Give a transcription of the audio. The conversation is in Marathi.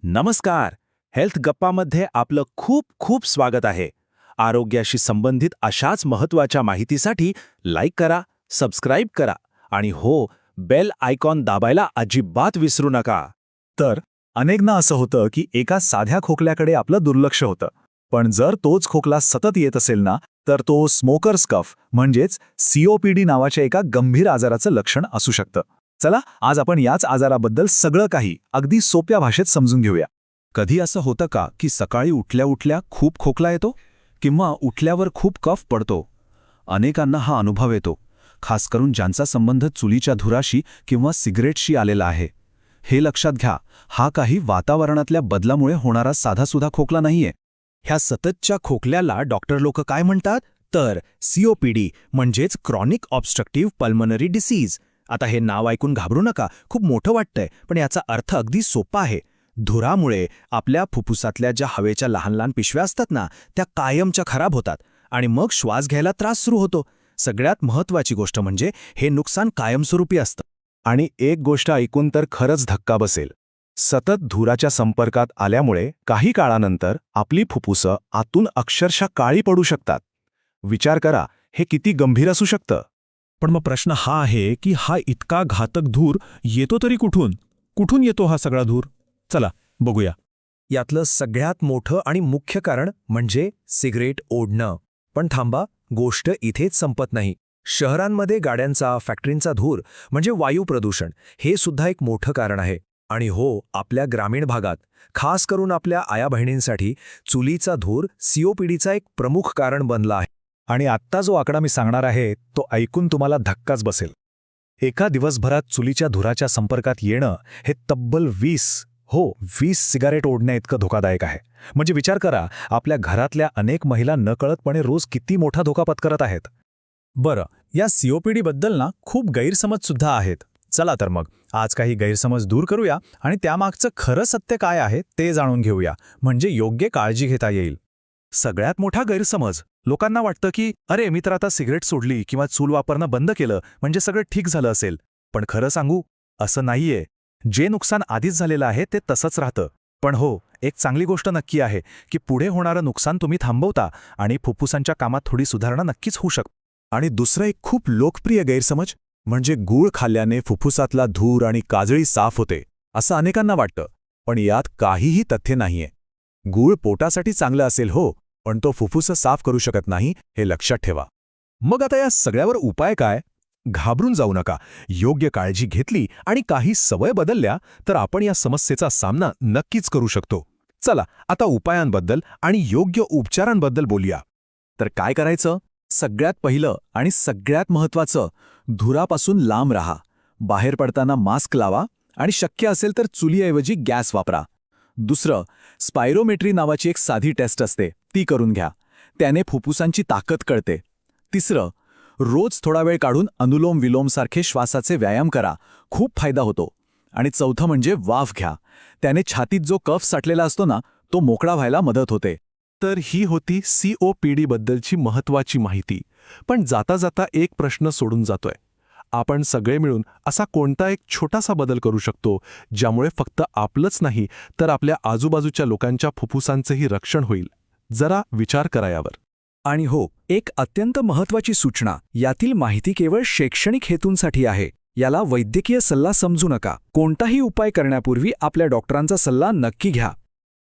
नमस्कार. हेल्थ गप्पामध्ये आपलं खूप खूप स्वागत आहे. आरोग्याशी संबंधित अशाच महत्त्वाच्या माहितीसाठी लाईक करा, सबस्क्राईब करा आणि हो, बेल आयकॉन दाबायला अजिबात विसरू नका. तर अनेकदा असं होतं की एका साध्या खोकल्याकडे आपलं दुर्लक्ष होतं. पण जर तोच खोकला सतत येत असेल ना, तर तो स्मोकर्स कफ म्हणजेच COPD नावाच्या एका गंभीर आजाराचं लक्षण असू शकतं. चला, आज आपण याच आजाराबद्दल सगळं काही अगदी सोप्या भाषेत समजून घेऊया. कधी असं होतं का की सकाळी उठल्या उठल्या खूप खोकला येतो किंवा उठल्यावर खूप कफ पडतो? अनेकांना हा अनुभव येतो, खास करून ज्यांचा संबंध चुलीच्या धुराशी किंवा सिगरेटशी आलेला आहे. हे लक्षात घ्या, हा काही वातावरणातल्या बदलामुळे होणारा साधासुधा खोकला नाहीये. ह्या सततच्या खोकल्याला डॉक्टर लोक काय म्हणतात? तर COPD म्हणजेच क्रॉनिक ऑब्स्ट्रक्टिव्ह पल्मनरी डिसीज. आता हे नाव ऐकून घाबरू नका, खूप मोठं वाटतंय, पण याचा अर्थ अगदी सोपा आहे. धुरामुळे आपल्या फुफ्फुसातल्या ज्या हवेच्या लहान लहान पिशव्या असतात ना, त्या कायमच्या खराब होतात आणि मग श्वास घ्यायला त्रास सुरू होतो. सगळ्यात महत्त्वाची गोष्ट म्हणजे हे नुकसान कायमस्वरूपी असतं. आणि एक गोष्ट ऐकून तर खरंच धक्का बसेल. सतत धुराच्या संपर्कात आल्यामुळे काही काळानंतर आपली फुफ्फुसं आतून अक्षरशः काळी पडू शकतात. विचार करा, हे किती गंभीर असू शकतं. पण मग प्रश्न हा आहे की हा इतका घातक धूर येतो तरी कुठून? कुठून येतो हा सगळा धूर? चला बघूया. यातलं सगळ्यात मोठं आणि मुख्य कारण म्हणजे सिगरेट ओढणं. पण थांबा, गोष्ट इथेच संपत नाही. शहरांमध्ये गाड्यांचा, फॅक्टरींचा धूर म्हणजे वायू प्रदूषण हे सुद्धा एक मोठं कारण आहे. आणि हो, आपल्या ग्रामीण भागात, खास करून आपल्या आया-बहिणींसाठी चुलीचा धूर COPDचा एक प्रमुख कारण बनला आहे. आणि आत्ता जो आकडा मी सांगणार आहे तो ऐकून तुम्हाला धक्काच बसेल. एका दिवसभरात चुलीच्या धुराच्या संपर्कात येणं हे तब्बल 20 सिगारेट ओढण्याइतकं धोकादायक आहे. म्हणजे विचार करा, आपल्या घरातल्या अनेक महिला नकळतपणे रोज किती मोठा धोका पत्करत आहेत. बरं, या COPD बद्दल ना खूप गैरसमज सुद्धा आहेत. चला तर मग आज काही गैरसमज दूर करूया आणि त्यामागचं खरं सत्य काय आहे ते जाणून घेऊया, म्हणजे योग्य काळजी घेता येईल. सगळ्यात मोठा गैरसमज, लोकांना वाटतं की अरे मी तर आता सिगरेट सोडली किंवा चूल वापरणं बंद केलं म्हणजे सगळं ठीक झालं असेल. पण खरं सांगू, असं नाहीये. जे नुकसान आधीच झालेलं आहे ते तसंच राहतं. पण हो, एक चांगली गोष्ट नक्की आहे की पुढे होणारं नुकसान तुम्ही थांबवता आणि फुफ्फुसांच्या कामात थोडी सुधारणा नक्कीच होऊ शकते. आणि दुसरं एक खूप लोकप्रिय गैरसमज म्हणजे गूळ खाल्ल्याने फुफ्फुसातला धूर आणि काजळी साफ होते, असं अनेकांना वाटतं. पण यात काहीही तथ्य नाहीये. गूळ पोटासाठी चांगलं असेल हो, पण तो फुफ्फुसं साफ करू शकत नाही, हे लक्षात ठेवा. मग आता या सगळ्यावर उपाय काय? घाबरून जाऊ नका. योग्य काळजी घेतली आणि काही सवय बदलल्या तर आपण या समस्येचा सामना नक्कीच करू शकतो. चला आता उपायांबद्दल आणि योग्य उपचारांबद्दल बोलूया. तर काय करायचं? सगळ्यात पहिलं आणि सगळ्यात महत्त्वाचं, धुरापासून लांब राहा. बाहेर पडताना मास्क लावा आणि शक्य असेल तर चुलीऐवजी गॅस वापरा. दुसरं, स्पायरोमेट्री नावाची एक साधी टेस्ट असते, ती करून घ्या. त्याने फुफ्फुसांची ताकद कळते. तिसरं, रोज थोडा वेळ काढून अनुलोम विलोमसारखे श्वासाचे व्यायाम करा, खूप फायदा होतो. आणि चौथं म्हणजे वाफ घ्या. त्याने छातीत जो कफ साठलेला असतो ना, तो मोकळा व्हायला मदत होते. तर ही होती COPD बद्दलची महत्त्वाची माहिती. पण जाता जाता एक प्रश्न सोडून जातोय. आपण सगळे मिळून असा कोणता एक छोटासा बदल करू शकतो ज्यामुळे फक्त आपलंच नाही तर आपल्या आजूबाजूच्या लोकांच्या फुफ्फुसांचंही रक्षण होईल? जरा विचार करा यावर. आणि हो, एक अत्यंत महत्त्वाची सूचना, यातील माहिती केवळ शैक्षणिक हेतूंसाठी आहे. याला वैद्यकीय सल्ला समजू नका. कोणताही उपाय करण्यापूर्वी आपल्या डॉक्टरांचा सल्ला नक्की घ्या.